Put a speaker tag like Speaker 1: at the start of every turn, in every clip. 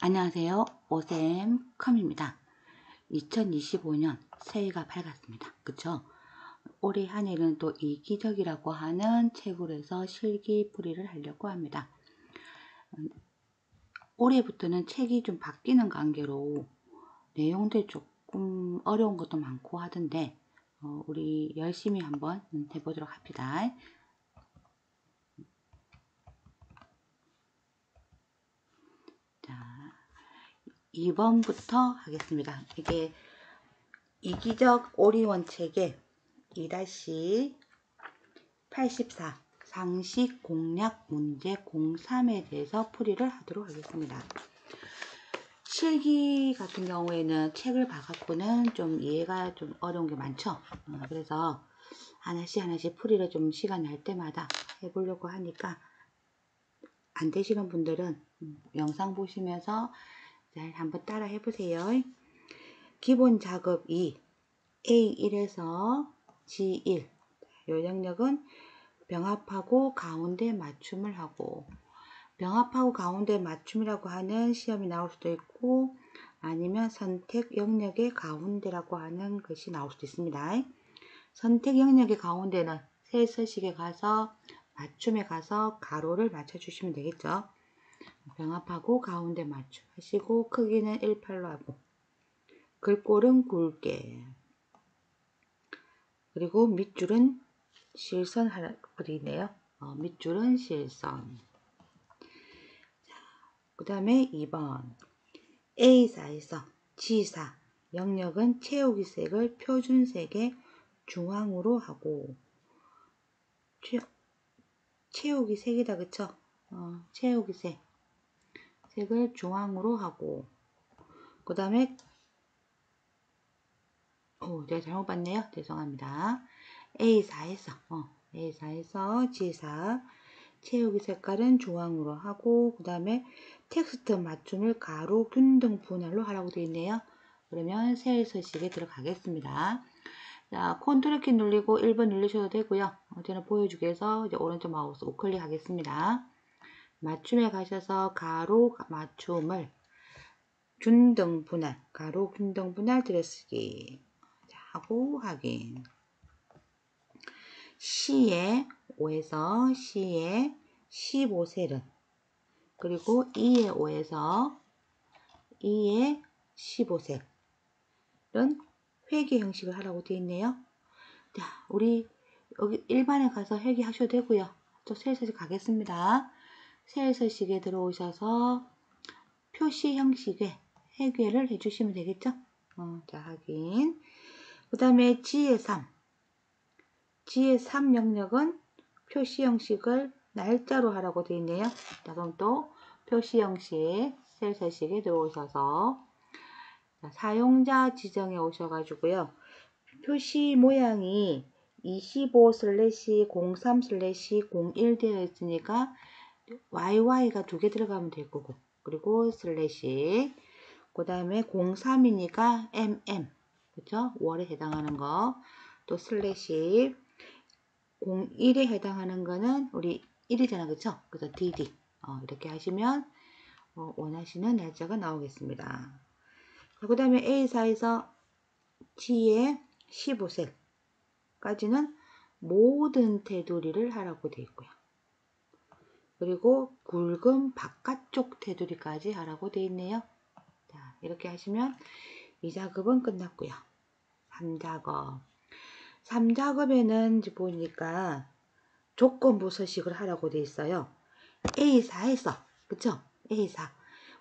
Speaker 1: 안녕하세요. 오쌤컴입니다. 2025년 새해가 밝았습니다. 그쵸? 올해 한 해는 또 이기적이라고 하는 책으로 해서 실기풀이를 하려고 합니다. 올해부터는 책이 좀 바뀌는 관계로 내용들 조금 어려운 것도 많고 하던데 우리 열심히 한번 해보도록 합니다. 자, 2번부터 하겠습니다. 이게 이기적 오리원 책의 2-84 상식 공략 문제 03에 대해서 풀이를 하도록 하겠습니다. 실기 같은 경우에는 책을 봐갖고는 좀 이해가 좀 어려운 게 많죠. 그래서 하나씩 풀이를 좀 시간 날 때마다 해보려고 하니까 안 되시는 분들은 영상 보시면서 잘 한번 따라 해보세요. 기본 작업 2 A1에서 G1 요 영역은 병합하고 가운데 맞춤을 하고, 병합하고 가운데 맞춤이라고 하는 시험이 나올 수도 있고 아니면 선택 영역의 가운데라고 하는 것이 나올 수도 있습니다. 선택 영역의 가운데는 세 서식에 가서 맞춤에 가서 가로를 맞춰 주시면 되겠죠. 병합하고 가운데 맞춤 하시고 크기는 1:8로 하고 글꼴은 굵게, 그리고 밑줄은 실선 그리네요. 밑줄은 실선. 그 다음에 2번 A4에서 G4 영역은 채우기 색을 표준색의 중앙으로 하고, 채우기 색이다 그쵸? 채우기 색을 중앙으로 하고, 그 다음에 제가 잘못 봤네요. 죄송합니다. A4에서 G4 채우기 색깔은 중앙으로 하고, 그 다음에 텍스트 맞춤을 가로 균등 분할로 하라고 되어 있네요. 그러면 셀 서식에 들어가겠습니다. 자, 컨트롤 키 누르고 1번 누르셔도 되고요. 저는 보여주기 위해서 이제 오른쪽 마우스 우클릭 하겠습니다. 맞춤에 가셔서 가로 맞춤을 균등 분할, 가로 균등 분할 들여쓰기 하고 확인. C의 5에서 C의 15셀은, 그리고 2의 5에서 2의 15셀은 회계 형식을 하라고 되어 있네요. 자, 우리 여기 일반에 가서 회계하셔도 되고요. 또 셀 서식 가겠습니다. 셀 서식에 들어오셔서 표시 형식에 회계를 해주시면 되겠죠. 자, 확인. 그 다음에 G의 3 영역은 표시 형식을 날짜로 하라고 되어 있네요. 자, 그럼 또 표시 형식 셀 서식에 들어오셔서 사용자 지정에 오셔가지고요. 표시 모양이 25/03/01 되어 있으니까 YY가 2개 들어가면 될 거고, 그리고 슬래시, 그 다음에 03이니까 MM, 그쵸? 월에 해당하는 거, 또 슬래시, 01에 해당하는 거는 우리 1이잖아, 그쵸? 그래서 DD. 이렇게 하시면 원하시는 날짜가 나오겠습니다. 그 다음에 A4에서 G의 15셀까지는 모든 테두리를 하라고 되어 있고요. 그리고 굵은 바깥쪽 테두리까지 하라고 되어 있네요. 자, 이렇게 하시면 이 작업은 끝났고요. 3작업에는 이제 보니까 조건부 서식을 하라고 되어 있어요. A4에서, 그쵸? A4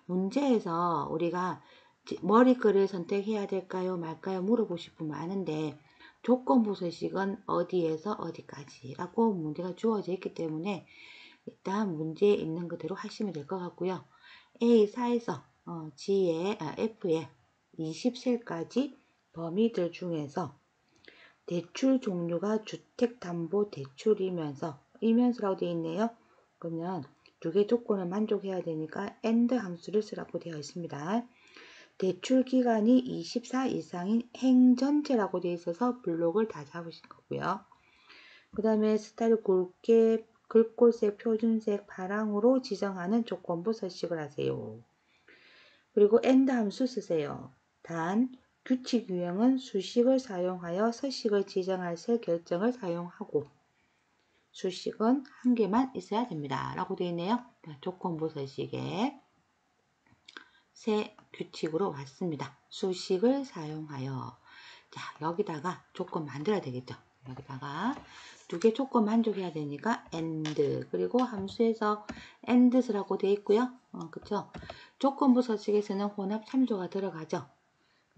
Speaker 1: 문제에서 우리가 머리글을 선택해야 될까요 말까요 물어보실 분 많은데, 조건부 서식은 어디에서 어디까지 라고 문제가 주어져 있기 때문에 일단 문제에 있는 그대로 하시면 될 것 같고요. A4에서 F의 20셀까지 범위들 중에서 대출 종류가 주택담보대출이면서라고 되어 있네요. 그러면 2개 조건을 만족해야 되니까 AND 함수를 쓰라고 되어 있습니다. 대출 기간이 24 이상인 행전체라고 되어 있어서 블록을 다 잡으신 거고요. 그 다음에 스타일 굵게 글꼴색 표준색 파랑으로 지정하는 조건부 서식을 하세요. 그리고 and 함수 쓰세요. 단 규칙 유형은 수식을 사용하여 서식을 지정할 새 결정을 사용하고 수식은 한 개만 있어야 됩니다. 라고 되어 있네요. 조건부 서식에 새 규칙으로 왔습니다. 수식을 사용하여. 자, 여기다가 조건 만들어야 되겠죠. 여기다가 두 개 조건 만족해야 되니까 and 그리고 함수에서 and라고 되어 있고요. 그쵸? 조건부 서식에서는 혼합 참조가 들어가죠.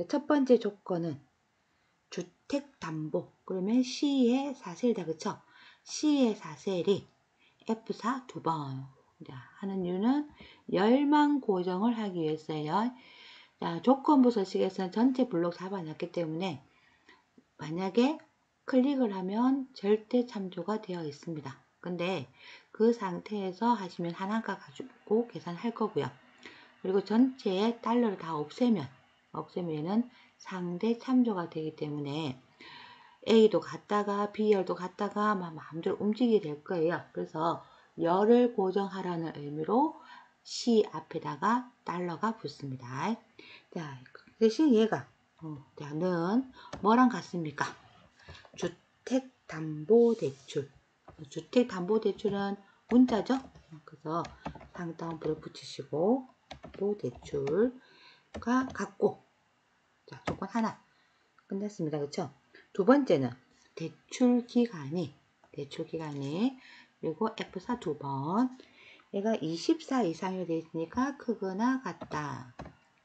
Speaker 1: 첫 번째 조건은 주택담보 그러면 C의 4셀이다. 그쵸? C의 4셀이 F4 두 번 하는 이유는 열만 고정을 하기 위해서요. 자, 조건부 서식에서는 전체 블록 잡아놨기 때문에 만약에 클릭을 하면 절대 참조가 되어 있습니다. 근데 그 상태에서 하시면 하나가 가지고 계산할 거고요. 그리고 전체에 달러를 다 없애면 얘는 상대 참조가 되기 때문에 A도 갔다가 B열도 갔다가 마음대로 움직이게 될 거예요. 그래서 열을 고정하라는 의미로 C 앞에다가 달러가 붙습니다. 자, 대신 얘가 는 뭐랑 같습니까? 주택담보대출. 주택담보대출은 문자죠? 그래서 상따옴표를 붙이시고 보대출과 같고 자, 조건 하나 끝났습니다. 그쵸? 두 번째는 대출기간이 그리고 F4 두 번 얘가 24 이상이 되어 있으니까 크거나 같다.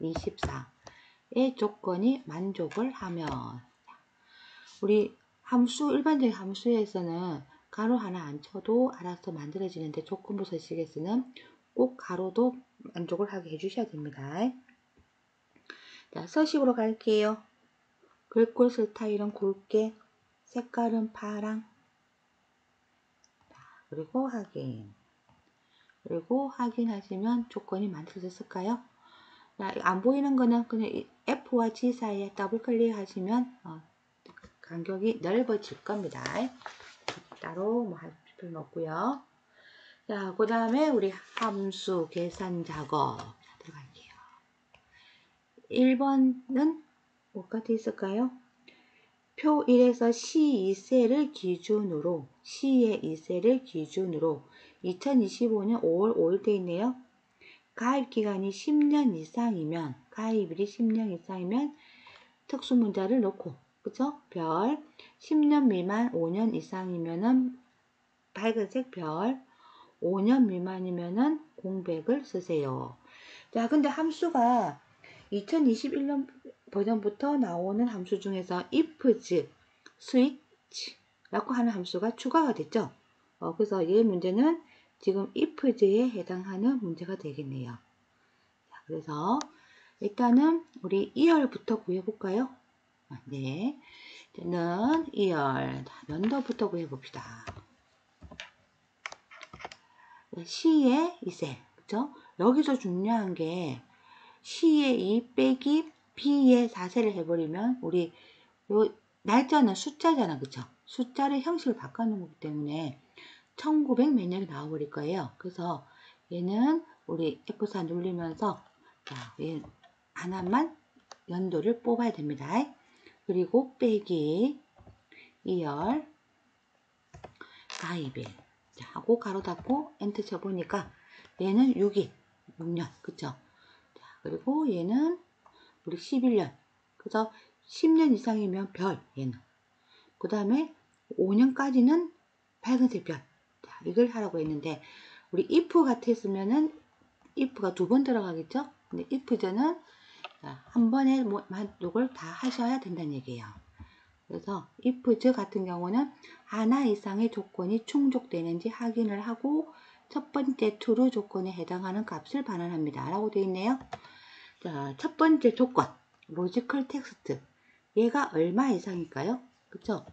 Speaker 1: 24의 조건이 만족을 하면 우리 함수 일반적인 함수에서는 가로 하나 안 쳐도 알아서 만들어지는데 조건부 서식에서는 꼭 가로도 만족을 하게 해주셔야 됩니다. 자, 서식으로 갈게요. 글꼴 스타일은 굵게, 색깔은 파랑. 그리고 확인. 그리고 확인하시면 조건이 만들어졌을까요? 자, 안 보이는 거는 그냥 F와 G 사이에 더블 클릭하시면 간격이 넓어질 겁니다. 따로 뭐 할 필요는 없고요. 자, 그 다음에 우리 함수 계산 작업 들어갈게요. 1번은 뭐가 돼 있을까요? 표 1에서 C2셀을 기준으로 C의 2셀을 기준으로 2025년 5월 5일 돼 있네요. 가입기간이 10년 이상이면 가입일이 10년 이상이면 특수문자를 넣고 그쵸? 별 10년 미만 5년 이상이면은 밝은색 별 5년 미만이면은 공백을 쓰세요. 자, 근데 함수가 2021년 버전부터 나오는 함수 중에서 ifs, switch라고 하는 함수가 추가가 됐죠. 그래서 이 문제는 지금 ifs에 해당하는 문제가 되겠네요. 자, 그래서 일단은 우리 2열부터 구해볼까요? 네. 저는 2열. 연도부터 구해봅시다. C의 2셀. 그쵸? 여기서 중요한 게 C의 2 빼기 B의 4셀을 해버리면 우리 요 날짜는 숫자잖아. 그쵸? 숫자를 형식을 바꿔놓은 거기 때문에 1900 몇 년이 나와버릴 거예요. 그래서 얘는 우리 F4 누르면서 자, 얘 하나만 연도를 뽑아야 됩니다. 그리고 빼기 2열 가입일 자, 하고 가로 닫고 엔터 쳐보니까 얘는 6년 그쵸? 자, 그리고 얘는 우리 11년 그래서 10년 이상이면 별 얘는 그 다음에 5년까지는 밝은색 별 자, 이걸 하라고 했는데 우리 if 같았으면은 if가 두 번 들어가겠죠? 근데 if는 한 번에 이걸 다 하셔야 된다는 얘기예요. 그래서 ifs 같은 경우는 하나 이상의 조건이 충족되는지 확인을 하고 첫 번째 true 조건에 해당하는 값을 반환합니다. 라고 되어 있네요. 자, 첫 번째 조건 로지컬 텍스트 얘가 얼마 이상일까요? 그쵸?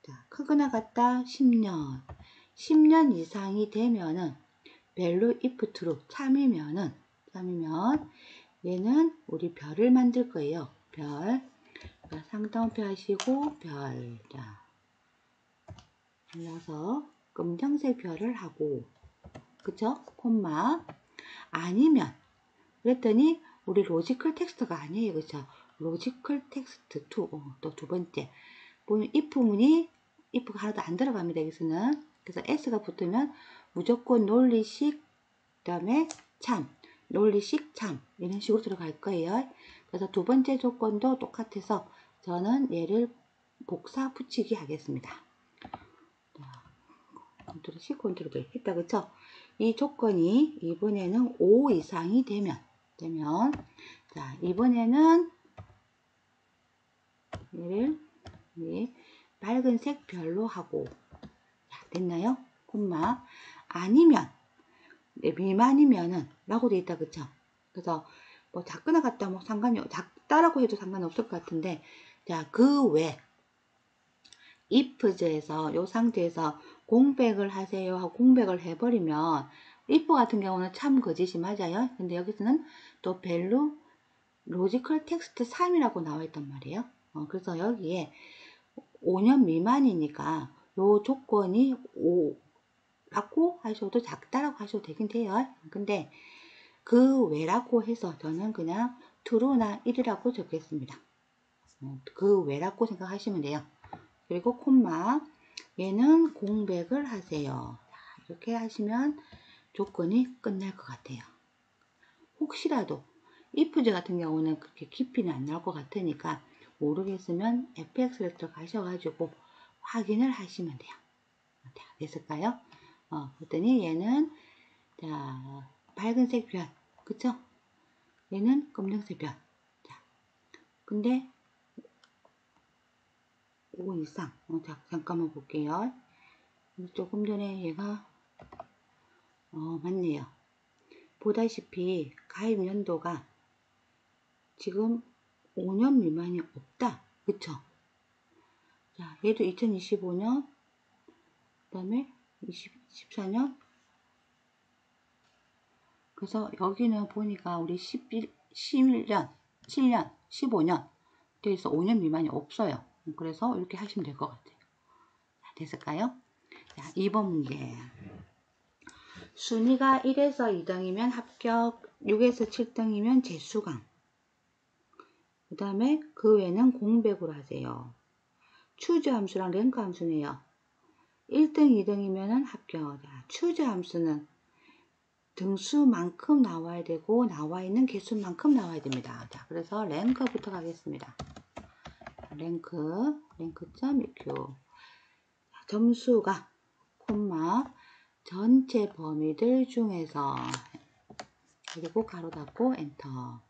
Speaker 1: 자, 크거나 같다 10년 10년 이상이 되면은 value if true 참이면 얘는 우리 별을 만들 거예요. 별 상따옴표 하시고 별 자, 눌러서 검정색 별을 하고 그쵸? 콤마 아니면 그랬더니 우리 로지컬 텍스트가 아니에요. 그쵸? 로지컬 텍스트 2. 또 두 번째. 보면 if문이 if가 하나도 안 들어갑니다. 여기서는. 그래서 s가 붙으면 무조건 논리식, 그 다음에 참, 논리식 참 이런 식으로 들어갈 거예요. 그래서 두 번째 조건도 똑같아서 저는 얘를 복사 붙이기 하겠습니다. 컨트롤 C, 컨트롤 V 했다. 그쵸? 이 조건이 이번에는 5 이상이 되면 자, 이번에는 얘를 빨간색 별로 하고, 자, 됐나요? 콤마. 아니면 미만이면은 라고 돼 있다. 그쵸? 그래서 뭐 작거나 같다 뭐 상관이, 작다라고 해도 상관없을 것 같은데, 자, 그 외 if에서 요 상태에서 공백을 하세요 하고 공백을 해버리면 if 같은 경우는 참 거짓이 맞아요. 근데 여기서는 또 value logical text 3이라고 나와 있단 말이에요. 그래서 여기에 5년 미만이니까 요 조건이 5라고 하셔도 작다라고 하셔도 되긴 돼요. 근데 그 외라고 해서 저는 그냥 true나 1이라고 적겠습니다. 그 외라고 생각하시면 돼요. 그리고 콤마, 얘는 공백을 하세요. 이렇게 하시면 조건이 끝날 것 같아요. 혹시라도 if즈 같은 경우는 그렇게 깊이는 안 나올 것 같으니까 모르겠으면 fx를 들어가셔가지고 확인을 하시면 돼요. 자, 됐을까요? 그랬더니 얘는 자, 밝은색 별, 그쵸? 얘는 검정색 별. 자, 근데 5 이상. 자, 잠깐만 볼게요. 조금 전에 얘가 맞네요. 보다시피 가입 연도가 지금 5년 미만이 없다. 그쵸? 자, 얘도 2025년, 그 다음에 2014년. 그래서 여기는 보니까 우리 11년, 7년, 15년 돼서 5년 미만이 없어요. 그래서 이렇게 하시면 될 것 같아요. 자, 됐을까요? 자, 2번 문제. 순위가 1에서 2등이면 합격, 6에서 7등이면 재수강. 그 다음에 그 외에는 공백으로 하세요. 추즈 함수랑 랭크 함수네요. 1등, 2등이면 합격. 추즈 함수는 등수만큼 나와야 되고 나와 있는 개수만큼 나와야 됩니다. 자, 그래서 랭크부터 가겠습니다. 랭크.eq 점수가 콤마 전체 범위들 중에서 그리고 가로 닫고 엔터.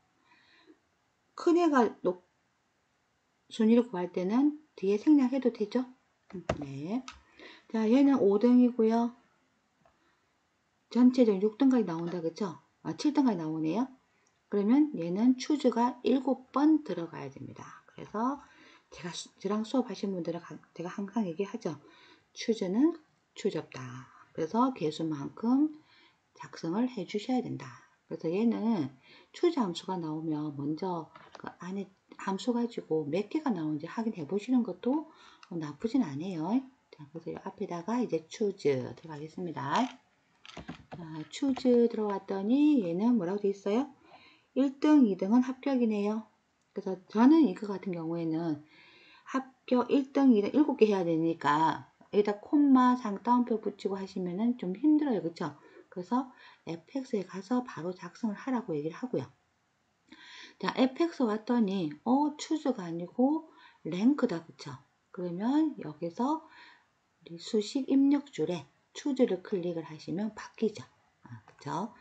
Speaker 1: 큰 애가 순위를 구할 때는 뒤에 생략해도 되죠? 네. 자, 얘는 5등이고요. 전체적으로 6등까지 나온다, 그쵸? 7등까지 나오네요. 그러면 얘는 추즈가 7번 들어가야 됩니다. 그래서 저랑 수업하신 분들은 제가 항상 얘기하죠. 추즈는 추접다. 그래서 개수만큼 작성을 해 주셔야 된다. 그래서 얘는 추즈 함수가 나오면 먼저 그 안에 함수 가지고 몇 개가 나오는지 확인해 보시는 것도 나쁘진 않아요. 자, 그래서 이 앞에다가 이제 추즈 들어가겠습니다. 자, 추즈 들어왔더니 얘는 뭐라고 되어 있어요? 1등, 2등은 합격이네요. 그래서 저는 이거 같은 경우에는 합격 1등, 2등 7개 해야 되니까 여기다 콤마 상따옴표 붙이고 하시면은 좀 힘들어요. 그쵸? 그래서 fx에 가서 바로 작성을 하라고 얘기를 하고요. 자, fx 왔더니 추즈가 아니고 랭크다. 그쵸? 그러면 여기서 우리 수식 입력줄에 추즈를 클릭을 하시면 바뀌죠. 그쵸?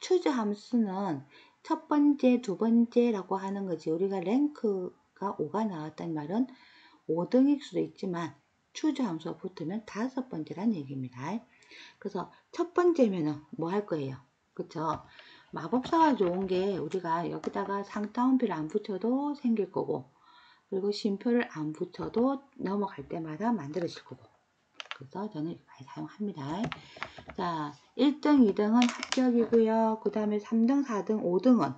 Speaker 1: 추즈 함수는 첫 번째, 두 번째라고 하는 거지. 우리가 랭크가 5가 나왔다는 말은 5등일 수도 있지만 추즈 함수가 붙으면 5번째란 얘기입니다. 그래서 첫 번째면은 뭐 할 거예요? 그쵸? 마법사가 좋은 게 우리가 여기다가 상따옴표를 안 붙여도 생길 거고, 그리고 쉼표를 안 붙여도 넘어갈 때마다 만들어질 거고. 그래서 저는 이거 많이 사용합니다. 자, 1등, 2등은 합격이고요. 그 다음에 3등, 4등, 5등은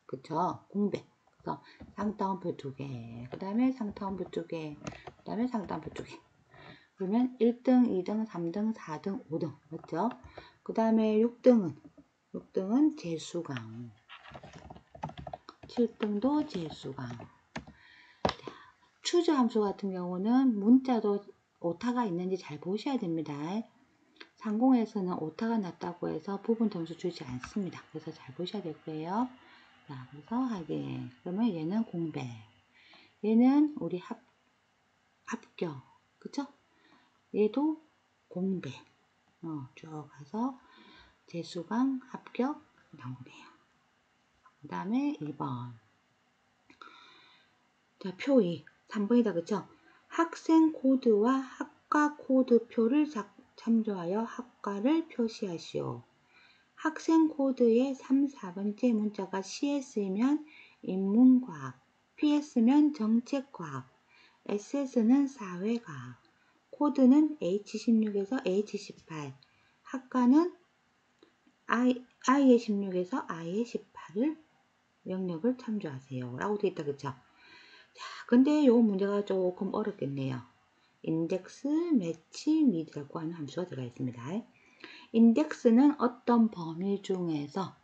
Speaker 1: 그쵸? 공백. 그래서 상따옴표 2개, 그 다음에 상따옴표 2개, 그 다음에 상따옴표 2개. 그러면 1등, 2등, 3등, 4등, 5등. 맞죠? 그 다음에 6등은 재수강. 7등도 재수강. 추저 함수 같은 경우는 문자도 오타가 있는지 잘 보셔야 됩니다. 상공에서는 오타가 났다고 해서 부분 점수 주지 않습니다. 그래서 잘 보셔야 될 거예요. 자, 그래서 확인. 그러면 얘는 공백. 얘는 우리 합격. 그쵸? 얘도 공백. 쭉 가서 재수강 합격 나오네요. 그 다음에 2번. 자, 표 2. 3번이다. 그쵸? 학생 코드와 학과 코드표를 참조하여 학과를 표시하시오. 학생 코드의 3, 4번째 문자가 CS이면 인문과학, PS면 정책과학, SS는 사회과학, 코드는 H16에서 H18, 학과는 I의 16에서 I의 18을 영역을 참조하세요. 라고 되어 있다. 그쵸? 자, 근데 요 문제가 조금 어렵겠네요. 인덱스, 매치, 미드라고 하는 함수가 들어가 있습니다. 인덱스는 어떤 범위 중에서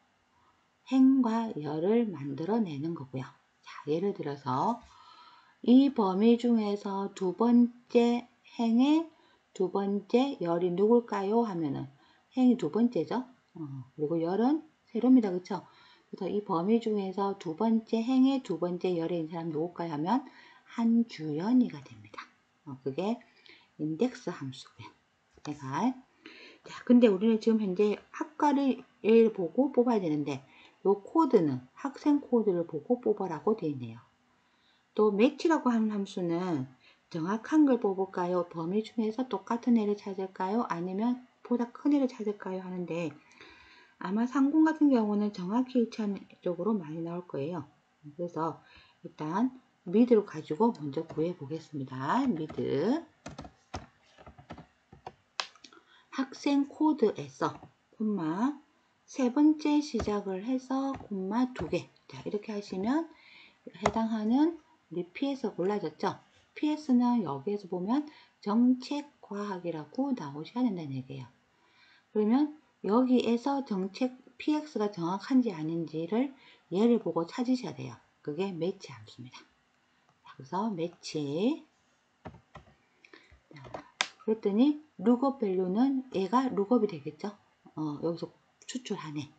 Speaker 1: 행과 열을 만들어내는 거고요. 자, 예를 들어서 이 범위 중에서 두 번째 행의 두 번째 열이 누굴까요? 하면은 행이 두 번째죠. 그리고 열은 세로입니다. 그쵸? 그래서 이 범위 중에서 두 번째 행의 두 번째 열에 있는 사람 누굴까요? 하면 한주연이가 됩니다. 그게 인덱스 함수고요. 자, 근데 우리는 지금 현재 학과를 보고 뽑아야 되는데 요 코드는 학생 코드를 보고 뽑아라고 되어 있네요. 또 매치라고 하는 함수는 정확한 걸 뽑을까요? 범위 중에서 똑같은 애를 찾을까요? 아니면 보다 큰 애를 찾을까요? 하는데 아마 상공 같은 경우는 정확히 일치하는 쪽으로 많이 나올 거예요. 그래서 일단 미드를 가지고 먼저 구해 보겠습니다. 미드 학생 코드에서 콤마 세 번째 시작을 해서 콤마 2개. 자, 이렇게 하시면 해당하는 우리 PS 골라졌죠? PS는 여기에서 보면 정책과학이라고 나오셔야 된다는 얘기예요. 그러면 여기에서 정책 PX가 정확한지 아닌지를 얘를 보고 찾으셔야 돼요. 그게 매치 함수입니다. 그래서 매치. 그랬더니 룩업 밸류는 얘가 룩업이 되겠죠? 여기서 추출하네.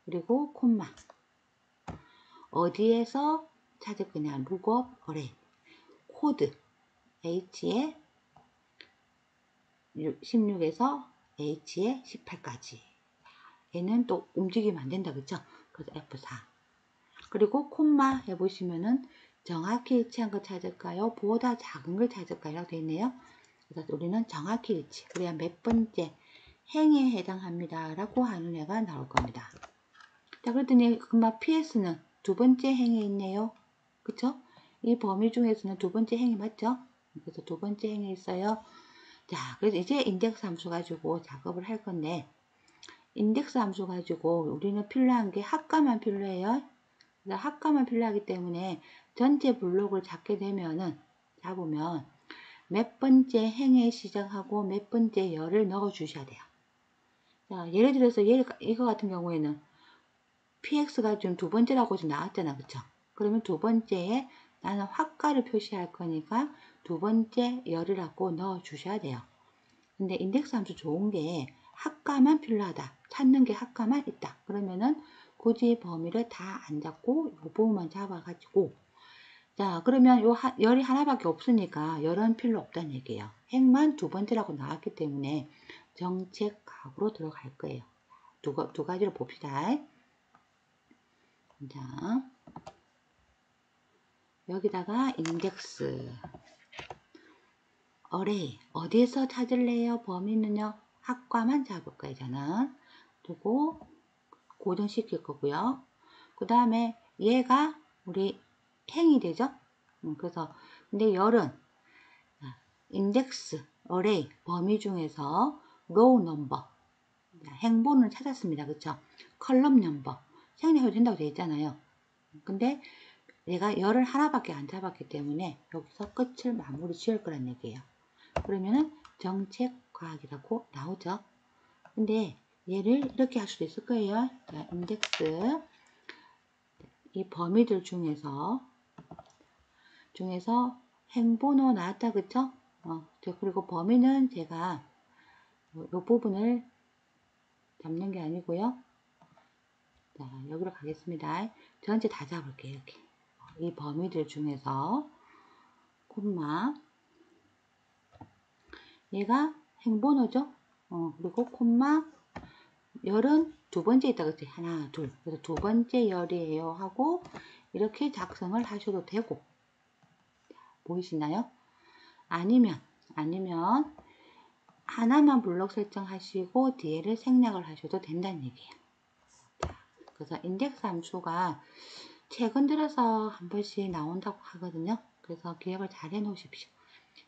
Speaker 1: 그리고 콤마. 어디에서 찾을 거냐? 룩업 어레이. 코드. H에 16에서 H에 18까지. 얘는 또 움직이면 안 된다. 그쵸? 그래서 F4. 그리고 콤마 해보시면은 정확히 일치한 거 찾을까요? 보다 작은 걸 찾을까요? 라고 되어 있네요. 그래서 우리는 정확히 일치. 그래야 몇 번째 행에 해당합니다. 라고 하는 애가 나올 겁니다. 자, 그랬더니 금방 PS는 두 번째 행에 있네요. 그쵸? 이 범위 중에서는 두 번째 행이 맞죠? 그래서 두 번째 행에 있어요. 자, 그래서 이제 인덱스 함수 가지고 작업을 할 건데, 인덱스 함수 가지고 우리는 필요한 게 학과만 필요해요. 그래서 학과만 필요하기 때문에 전체 블록을 잡으면 몇 번째 행에 시작하고 몇 번째 열을 넣어 주셔야 돼요. 자, 예를 들어서 이거 같은 경우에는 PX가 좀 두 번째라고 지금 나왔잖아. 그쵸? 그러면 두 번째에 나는 학과를 표시할 거니까 두 번째 열이라고 넣어 주셔야 돼요. 근데 인덱스 함수 좋은 게 학과만 필요하다. 찾는 게 학과만 있다. 그러면은 굳이 범위를 다 안 잡고 이 부분만 잡아가지고 자, 그러면 열이 하나밖에 없으니까 열은 필요 없다는 얘기예요. 행만 두 번째라고 나왔기 때문에 정책학으로 들어갈 거예요. 두 가지로 봅시다. 자, 여기다가 인덱스 어레이 어디에서 찾을래요? 범위는요. 학과만 잡을 거예요. 저는 두고 고정시킬 거고요. 그 다음에 얘가 우리 행이 되죠. 그래서 근데 열은 인덱스 어레이 범위 중에서 로우 넘버 행본을 찾았습니다. 그쵸? 컬럼 넘버 생략해도 된다고 되어 있잖아요. 근데 내가 열을 하나밖에 안 잡았기 때문에 여기서 끝을 마무리 지을 거란 얘기예요. 그러면은 정책과학이라고 나오죠. 근데 얘를 이렇게 할 수도 있을 거예요. 자, 인덱스 이 범위들 중에서 행번호 나왔다, 그쵸? 그리고 범위는 제가 이 부분을 잡는 게 아니고요. 자, 여기로 가겠습니다. 전체 다 잡을게요. 이렇게. 이 범위들 중에서 콤마, 얘가 행번호죠. 그리고 콤마, 열은 두 번째 있다 그랬지. 하나, 둘. 그래서 두 번째 열이에요 하고 이렇게 작성을 하셔도 되고, 보이시나요? 아니면 하나만 블록 설정하시고 뒤에를 생략을 하셔도 된다는 얘기예요. 그래서 인덱스 함수가 최근 들어서 한 번씩 나온다고 하거든요. 그래서 기억을 잘 해 놓으십시오.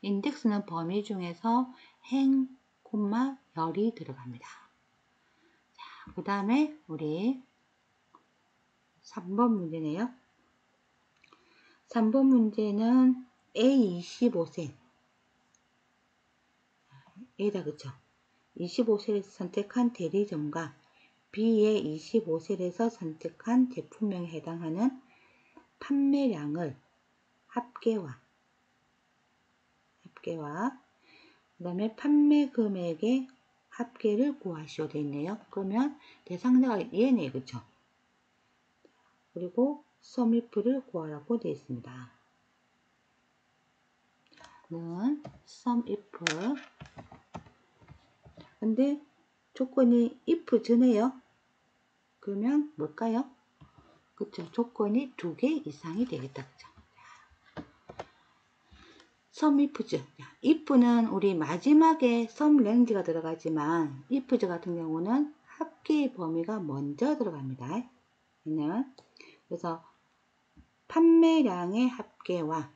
Speaker 1: 인덱스는 범위 중에서 행, 콤마, 열이 들어갑니다. 자, 그 다음에 우리 3번 문제네요. 3번 문제는 A25셀 A다, 그쵸? 25셀에서 선택한 대리점과 B의 25셀에서 선택한 제품명에 해당하는 판매량을 합계와 그 다음에 판매 금액의 합계를 구하시오 되어 있네요. 그러면 대상자가 얘네, 그쵸? 그리고 SUMIF를 구하라고 되어 있습니다. 는 SUMIF. 근데 조건이 if 전에요. 그러면 뭘까요? 그쵸? 조건이 2개 이상이 되겠다. 그쵸? SUMIF죠. if는 우리 마지막에 SUMRANGE가 들어가지만 if즈 같은 경우는 합계의 범위가 먼저 들어갑니다. 그래서 판매량의 합계와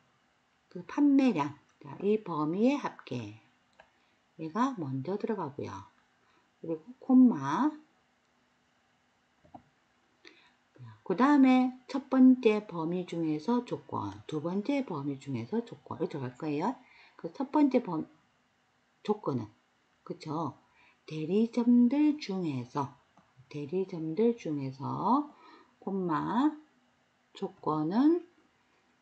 Speaker 1: 그 판매량, 이 범위의 합계, 얘가 먼저 들어가고요. 그리고 콤마, 그 다음에 첫 번째 범위 중에서 조건, 두 번째 범위 중에서 조건, 이렇게 들어갈 거예요. 그 첫 번째 조건은, 그쵸? 대리점들 중에서, 콤마, 조건은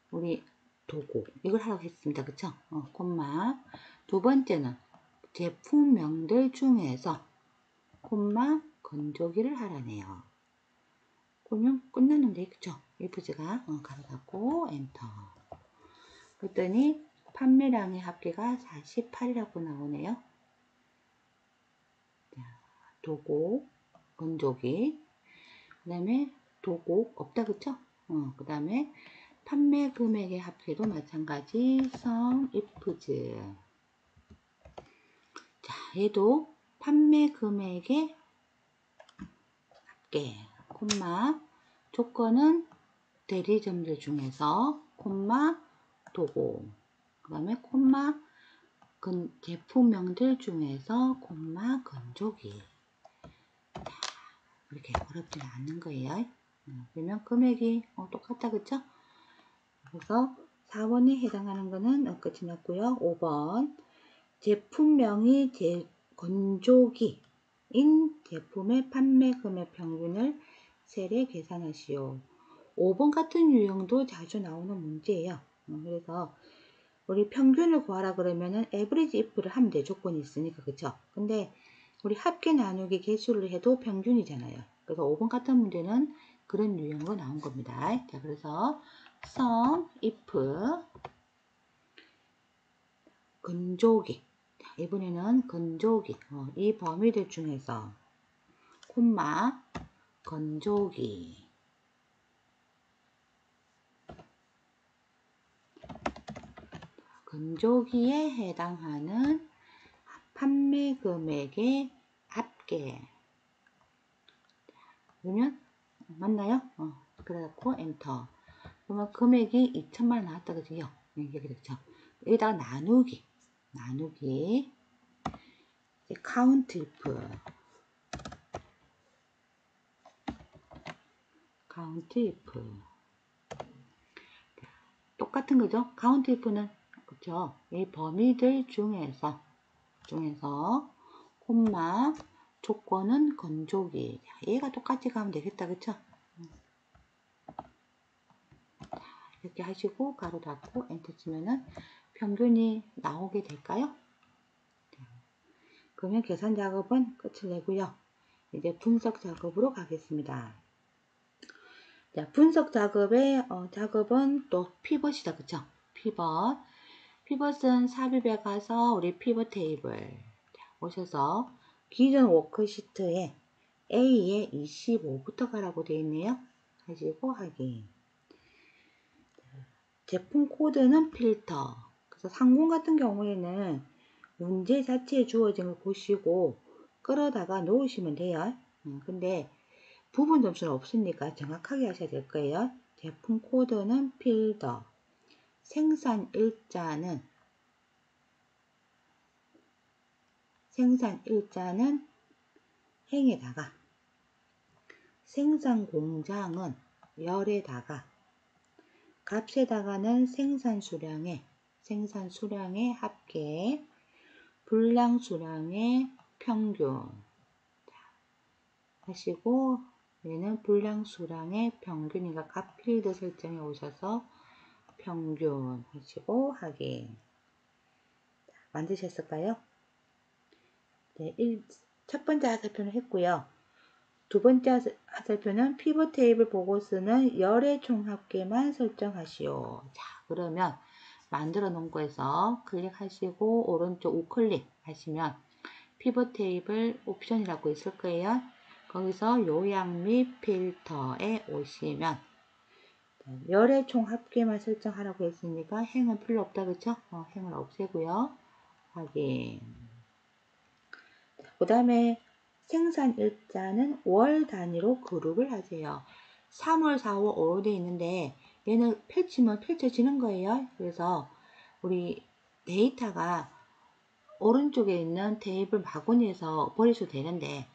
Speaker 1: 우리 도구, 이걸 하라고 했습니다. 그쵸? 콤마. 두 번째는 제품명들 중에서, 콤마, 건조기를 하라네요. 그러면 끝났는데, 그쵸? if즈가 가로 닫고 엔터. 그랬더니 판매량의 합계가 48이라고 나오네요. 자, 도구, 건조기, 그 다음에 도구 없다, 그쵸? 그 다음에 판매 금액의 합계도 마찬가지 SUMIF즈. 자, 얘도 판매 금액의 합계, 콤마, 조건은 대리점들 중에서, 콤마, 도구, 그 다음에 콤마, 제품명들 중에서, 콤마, 건조기. 자, 이렇게 어렵지는 않는 거예요. 그러면 금액이 똑같다, 그쵸? 그래서 4번에 해당하는 거는 끝이 났고요. 5번 제품명이 건조기인 제품의 판매 금액 평균을 셀에 계산하시오. 5번 같은 유형도 자주 나오는 문제예요. 그래서 우리 평균을 구하라 그러면은 average if를 하면 돼. 조건이 있으니까, 그쵸? 근데 우리 합계 나누기 개수를 해도 평균이잖아요. 그래서 5번 같은 문제는 그런 유형으로 나온 겁니다. 자, 그래서 SUMIF 건조기. 자, 이번에는 건조기. 이 범위들 중에서 콤마 건조기. 건조기에 해당하는 판매 금액의 합계. 그러면 맞나요? 그래갖고 엔터. 그러면 금액이 2천만 나왔다, 그죠? 이게 그렇죠. 여기다가 나누기. 카운트 if. 똑같은 거죠? 카운트 if는 그렇죠? 이 범위들 중에서 콤마 조건은 건조기. 얘가 똑같이 가면 되겠다, 그쵸? 이렇게 하시고 가로 닫고 엔터 치면은 평균이 나오게 될까요? 그러면 계산 작업은 끝을 내고요. 이제 분석 작업으로 가겠습니다. 자, 분석 작업의 작업은 또 피벗이다, 그쵸? 피벗. 피벗은 삽입에 가서 우리 피벗 테이블 오셔서 기존 워크시트에 A에 25부터 가라고 되어 있네요. 하시고 확인. 제품 코드는 필터. 그래서 상공 같은 경우에는 문제 자체에 주어진 걸 보시고 끌어다가 놓으시면 돼요. 근데 부분 점수는 없으니까 정확하게 하셔야 될 거예요. 제품 코드는 필터. 생산 일자는 행에다가 생산 공장은 열에다가 값에다가는 생산 수량의 합계 분량 수량의 평균 하시고 얘는 분량 수량의 평균이니까 값 필드 설정에 오셔서 평균 하시고 확인. 만드셨을까요? 네, 첫 번째 하살표는 했고요. 두 번째 하살표는 피벗 테이블 보고 쓰는 열의 총 합계만 설정하시오. 자, 그러면 만들어 놓은 거에서 클릭하시고 오른쪽 우클릭 하시면 피벗 테이블 옵션이라고 있을 거예요. 거기서 요약 및 필터에 오시면 열의 총 합계만 설정하라고 했으니까 행은 필요 없다, 그쵸? 행을 없애고요. 확인. 그 다음에 생산 일자는 월 단위로 그룹을 하세요. 3월, 4월, 5월 돼 있는데 얘는 펼치면 펼쳐지는 거예요. 그래서 우리 데이터가 오른쪽에 있는 테이블 바구니에서 버리셔도 되는데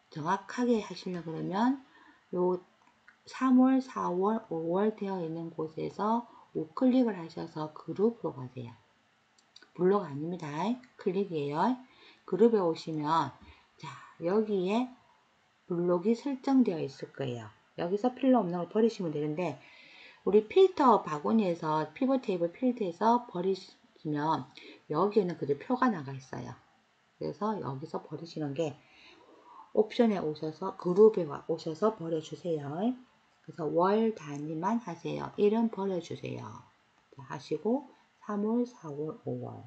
Speaker 1: 정확하게 하시려고 그러면 요 3월, 4월, 5월 되어 있는 곳에서 우클릭을 하셔서 그룹으로 가세요. 블록 아닙니다. 클릭이에요. 그룹에 오시면 자, 여기에 블록이 설정되어 있을 거예요. 여기서 필요 없는 걸 버리시면 되는데 우리 필터 바구니에서 피벗 테이블 필드에서 버리시면 여기에는 그대로 표가 나가 있어요. 그래서 여기서 버리시는 게 옵션에 오셔서 그룹에 오셔서 버려주세요. 그래서 월 단위만 하세요. 1은 버려주세요. 자, 하시고 3월, 4월, 5월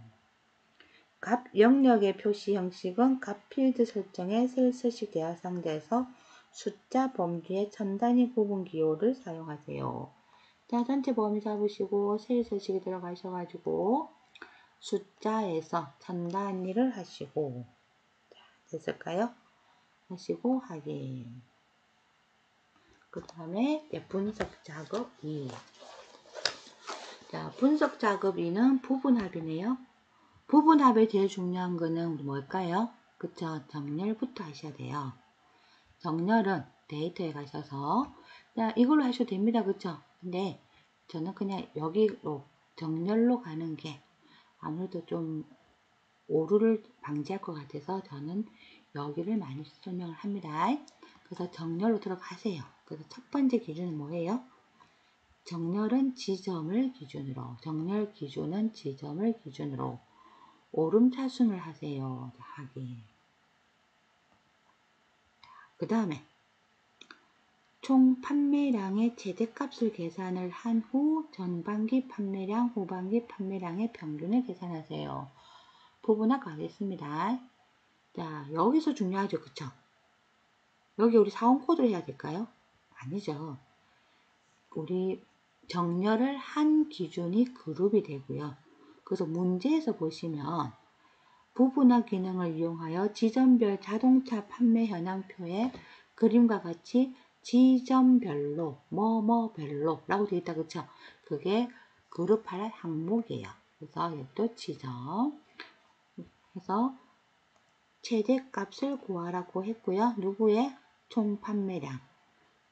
Speaker 1: 값 영역의 표시 형식은 값 필드 설정에 셀 서식 대화 상자에서 숫자 범주의 천 단위 구분 기호를 사용하세요. 자, 전체 범위 잡으시고 셀 서식에 들어가셔가지고 숫자에서 천 단위를 하시고 자, 됐을까요? 하시고 확인. 그 다음에 분석 작업 2. 자, 분석 작업 2는 부분합이네요. 부분합에 제일 중요한 거는 뭘까요? 그쵸? 정렬부터 하셔야 돼요. 정렬은 데이터에 가셔서 자, 이걸로 하셔도 됩니다. 그쵸? 근데 저는 그냥 여기로 정렬로 가는 게 아무래도 좀 오류를 방지할 것 같아서 저는 여기를 많이 설명을 합니다. 그래서 정렬로 들어가세요. 그래서 첫 번째 기준은 뭐예요? 정렬은 지점을 기준으로, 정렬 기준은 지점을 기준으로 오름차순을 하세요. 하기. 그 다음에 총 판매량의 최대값을 계산을 한 후 전반기 판매량, 후반기 판매량의 평균을 계산하세요. 부분합 가겠습니다. 자, 여기서 중요하죠. 그쵸? 여기 우리 사원 코드를 해야 될까요? 아니죠. 우리 정렬을 한 기준이 그룹이 되고요. 그래서 문제에서 보시면 부분합 기능을 이용하여 지점별 자동차 판매 현황표에 그림과 같이 지점별로 뭐뭐별로 라고 되어 있다. 그쵸? 그게 그룹할 항목이에요. 그래서 여기도 지점 해서 최대값을 구하라고 했고요. 누구의 총 판매량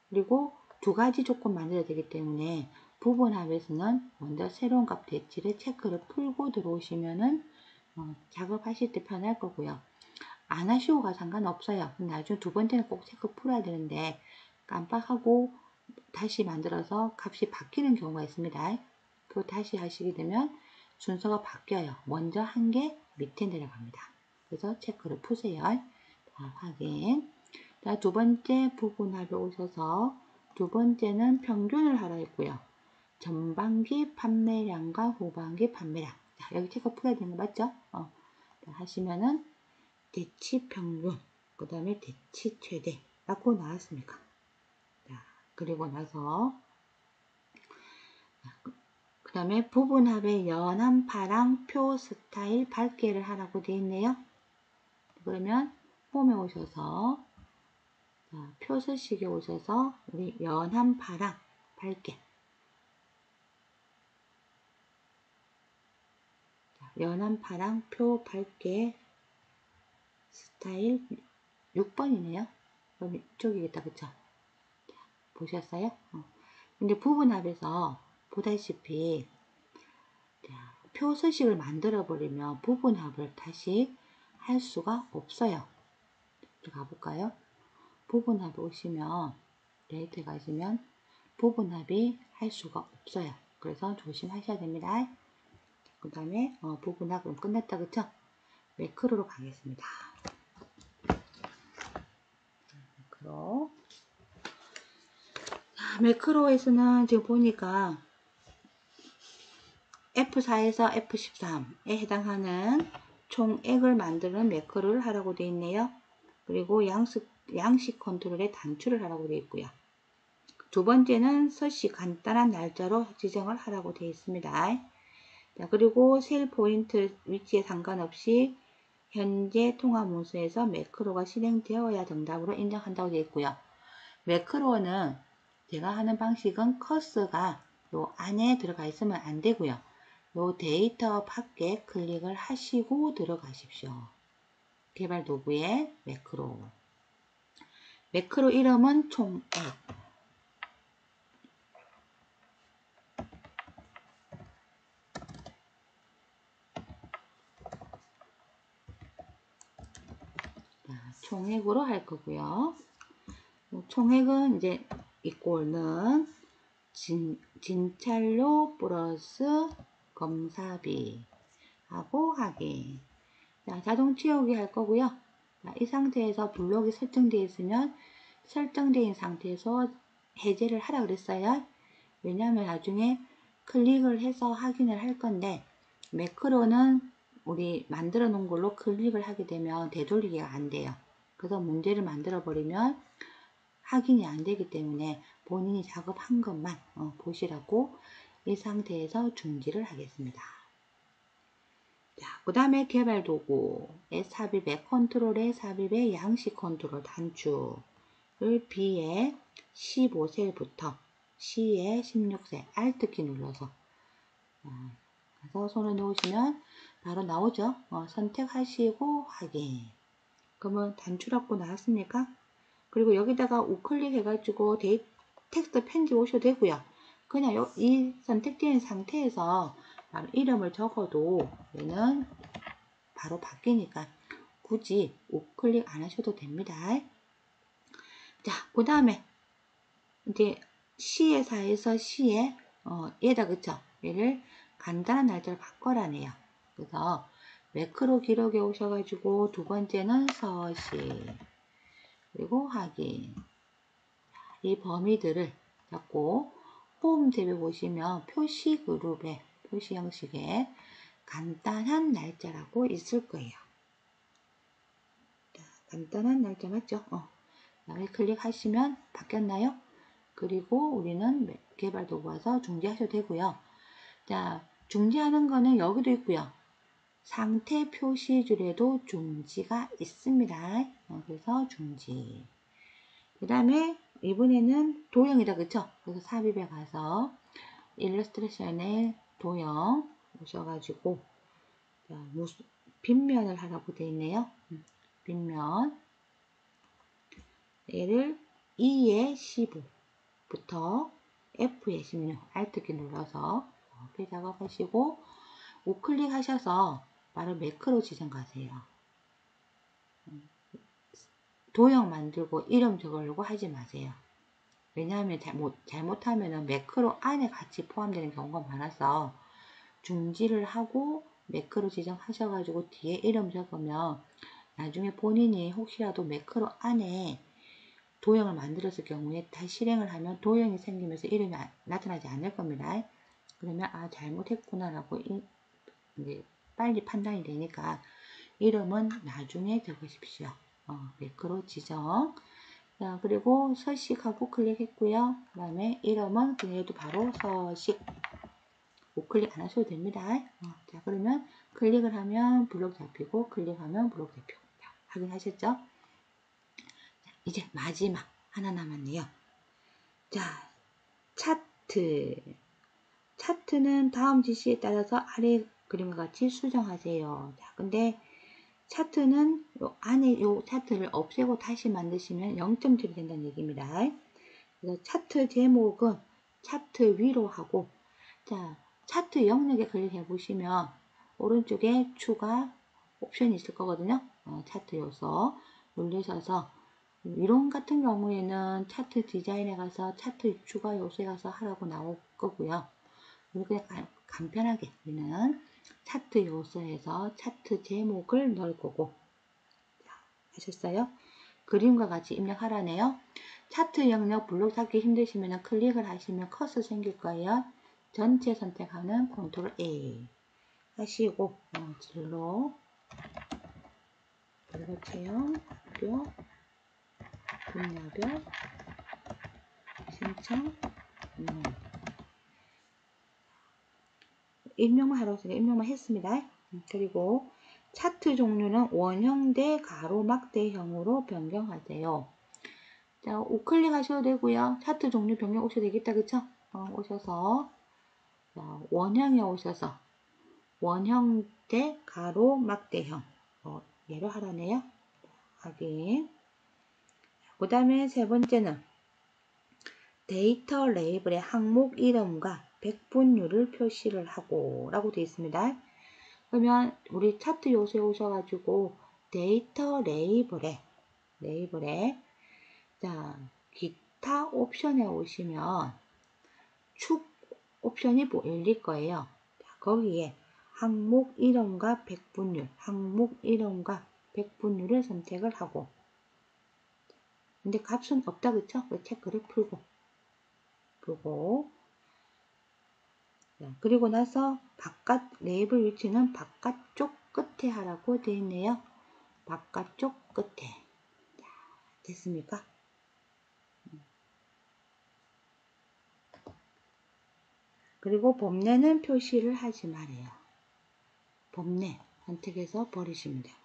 Speaker 1: 그리고 두 가지 조건 만들어야 되기 때문에 부분합에서는 먼저 새로운 값 대치를 체크를 풀고 들어오시면은 작업하실 때 편할 거고요. 안 하시고 가 상관없어요. 나중에 두 번째는 꼭 체크 풀어야 되는데 깜빡하고 다시 만들어서 값이 바뀌는 경우가 있습니다. 그 다시 하시게 되면 순서가 바뀌어요. 먼저 한 개 밑에 내려갑니다. 그래서 체크를 푸세요. 자, 확인. 자, 두 번째 부분합에 오셔서 두 번째는 평균을 하라 했고요. 전반기 판매량과 후반기 판매량. 자, 여기 체크 풀어야 되는 거 맞죠? 자, 하시면은 대치 평균, 그 다음에 대치 최대 라고 나왔습니까? 자, 그리고 나서 그 다음에 부분합의 연한 파랑 표 스타일 밝게를 하라고 되어 있네요. 그러면 홈에 오셔서 자, 표 서식에 오셔서 우리 연한 파랑 밝게 자, 연한 파랑 표 밝게 스타일 6번이네요. 그럼 이쪽이겠다. 그쵸? 자, 보셨어요? 근데 부분합에서 보다시피 자, 표 서식을 만들어 버리면 부분합을 다시 할 수가 없어요. 가볼까요? 부분합에 오시면 레이트 가시면 부분합이 할 수가 없어요. 그래서 조심하셔야 됩니다. 그 다음에 부분합 그럼 끝났다. 그쵸? 매크로로 가겠습니다. 매크로. 자, 매크로에서는 지금 보니까 F4에서 F13에 해당하는 총액을 만드는 매크로를 하라고 되어 있네요. 그리고 양식 컨트롤에 단추를 하라고 되어 있고요. 두 번째는 서식 간단한 날짜로 지정을 하라고 되어 있습니다. 자, 그리고 셀 포인트 위치에 상관없이 현재 통합문서에서 매크로가 실행되어야 정답으로 인정한다고 되어 있고요. 매크로는 제가 하는 방식은 커서가 요 안에 들어가 있으면 안 되고요. 요 데이터 밖에 클릭을 하시고 들어가십시오. 개발 도구에 매크로. 매크로 이름은 총액. 총액으로 할 거고요. 총액은 이제 이꼴는 진찰료 플러스 검사비 하고 확인. 자, 자동 치우기 할 거고요. 자, 이 상태에서 블록이 설정되어 있으면 설정되어 있는 상태에서 해제를 하라 그랬어요. 왜냐하면 나중에 클릭을 해서 확인을 할 건데 매크로는 우리 만들어 놓은 걸로 클릭을 하게 되면 되돌리기가 안 돼요. 그래서 문제를 만들어 버리면 확인이 안 되기 때문에 본인이 작업한 것만 보시라고 이 상태에서 중지를 하겠습니다. 자, 그 다음에 개발 도구의 삽입의 컨트롤의 삽입의 양식 컨트롤 단추를 B에 15셀부터 C에 16셀 Alt키 눌러서 그래서 손을 놓으시면 바로 나오죠. 선택하시고 확인. 그러면 단추라고 나왔습니까? 그리고 여기다가 우클릭 해가지고 텍스트 편집 오셔도 되고요. 그냥 이 선택된 상태에서 바로 이름을 적어도 얘는 바로 바뀌니까 굳이 우클릭 안 하셔도 됩니다. 자, 그 다음에 이제 C에서에서 C에 얘다 그쵸? 얘를 간단한 날짜를 바꿔라네요. 그래서 매크로 기록에 오셔가지고 두 번째는 서식 그리고 확인 이 범위들을 잡고 홈 탭에 보시면 표시 그룹에 표시 형식에 간단한 날짜라고 있을 거예요. 자, 간단한 날짜 맞죠? 다음에 클릭하시면 바뀌었나요? 그리고 우리는 개발 도구 와서 중지하셔도 되고요. 자, 중지하는 거는 여기도 있고요. 상태 표시줄에도 중지가 있습니다. 그래서 중지. 그 다음에 이번에는 도형이다. 그쵸? 그래서 삽입에 가서 일러스트레이션에 도형 오셔가지고 빗면을 하라고 되어 있네요. 빗면 얘를 2에 15부터 F에 16 Alt키 눌러서 이렇게 작업하시고 우클릭 하셔서 바로 매크로 지정 가세요. 도형 만들고 이름 적으려고 하지 마세요. 왜냐하면 잘못하면 매크로 안에 같이 포함되는 경우가 많아서 중지를 하고 매크로 지정하셔가지고 뒤에 이름 적으면 나중에 본인이 혹시라도 매크로 안에 도형을 만들었을 경우에 다시 실행을 하면 도형이 생기면서 이름이 나타나지 않을 겁니다. 그러면 잘못했구나 라고 이제 빨리 판단이 되니까 이름은 나중에 적으십시오. 매크로 지정. 자, 그리고 서식하고 클릭했고요. 그 다음에 이름은 그래도 바로 서식. 우클릭 안 하셔도 됩니다. 자, 그러면 클릭을 하면 블록 잡히고 클릭하면 블록 잡히고. 자, 확인하셨죠? 자, 이제 마지막 하나 남았네요. 자, 차트. 차트는 다음 지시에 따라서 아래 그림과 같이 수정하세요. 자, 근데 차트는 요 안에 요 차트를 없애고 다시 만드시면 0점들이 된다는 얘기입니다. 그래서 차트 제목은 차트 위로 하고, 자, 차트 영역에 클릭해 보시면 오른쪽에 추가 옵션이 있을 거거든요. 차트 요소 누르셔서 이론 같은 경우에는 차트 디자인에 가서 차트 추가 요소에 가서 하라고 나올 거고요. 그냥 간편하게 우리는 차트 요소에서 차트 제목을 넣을 거고. 자, 하셨어요? 그림과 같이 입력하라네요. 차트 영역 블록 찾기 힘드시면 클릭을 하시면 커서 생길 거예요. 전체 선택하는 컨트롤 A 하시고 진로 그리고 체험, 학교, 분야별, 신청, 입력만 하라고 제가 입력만 했습니다. 그리고 차트 종류는 원형대, 가로막대형으로 변경하세요. 자, 우클릭 하셔도 되고요. 차트 종류 변경 오셔도 되겠다, 그쵸? 오셔서 자, 원형에 오셔서 원형대, 가로막대형 얘로 하라네요. 확인. 그 다음에 세 번째는 데이터 레이블의 항목 이름과 백분율을 표시를 하고 라고 되어 있습니다. 그러면 우리 차트 요소에 오셔가지고 데이터 레이블에 자 기타 옵션에 오시면 축 옵션이 열릴 거예요. 자, 거기에 항목 이름과 백분율을 선택을 하고, 근데 값은 없다 그쵸? 체크를 풀고 자, 그리고 나서 바깥 레이블 위치는 바깥쪽 끝에 하라고 되어 있네요. 바깥쪽 끝에. 자, 됐습니까? 그리고 범례는 표시를 하지 말아요. 범례 선택해서 버리시면 되고.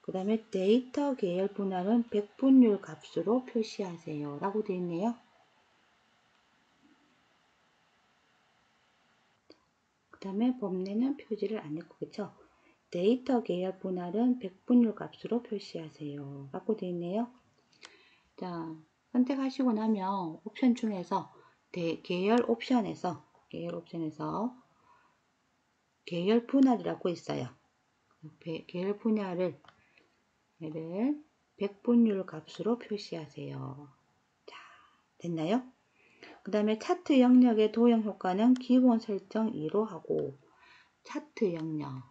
Speaker 1: 그 다음에 데이터 계열 분할은 백분율 값으로 표시하세요 라고 되어 있네요. 그 다음에 범례는 표시를 안 했고, 그쵸? 데이터 계열 분할은 백분율 값으로 표시하세요 라고 되어 있네요. 자, 선택하시고 나면 옵션 중에서 계열 옵션에서 계열 분할이라고 있어요. 계열 분할을 백분율 값으로 표시하세요. 자, 됐나요? 그 다음에 차트 영역의 도형 효과는 기본 설정 2로 하고, 차트 영역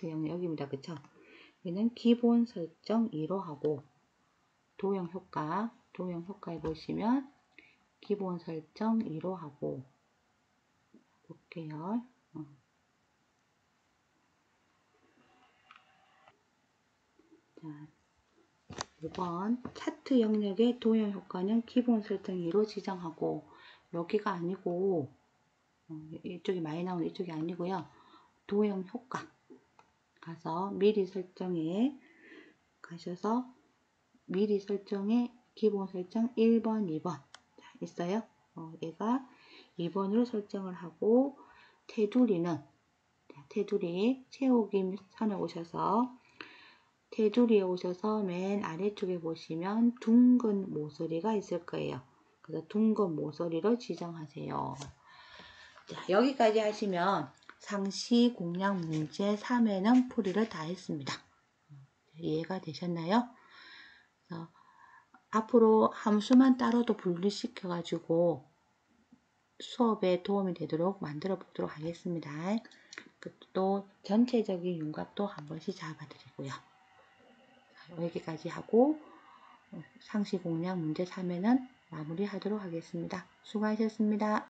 Speaker 1: 여기입니다. 그쵸? 얘는 기본 설정 2로 하고, 도형 효과에 보시면 기본 설정 2로 하고 볼게요. 자, 이번 차트 영역의 도형 효과는 기본 설정 2로 지정하고, 여기가 아니고 이쪽이 많이 나오는 이쪽이 아니고요. 도형 효과 가서 미리 설정에 가셔서 미리 설정에 기본 설정 1번, 2번 있어요. 얘가 2번으로 설정을 하고, 테두리 채우기 선에 오셔서 테두리에 오셔서 맨 아래쪽에 보시면 둥근 모서리가 있을 거예요. 그래서 둥근 모서리로 지정하세요. 자, 여기까지 하시면 상시 공략 문제 3회는 풀이를 다 했습니다. 이해가 되셨나요? 앞으로 함수만 따로도 분리시켜가지고 수업에 도움이 되도록 만들어 보도록 하겠습니다. 또 전체적인 윤곽도 한 번씩 잡아드리고요. 여기까지 하고 상시 공략 문제 3회는 마무리하도록 하겠습니다. 수고하셨습니다.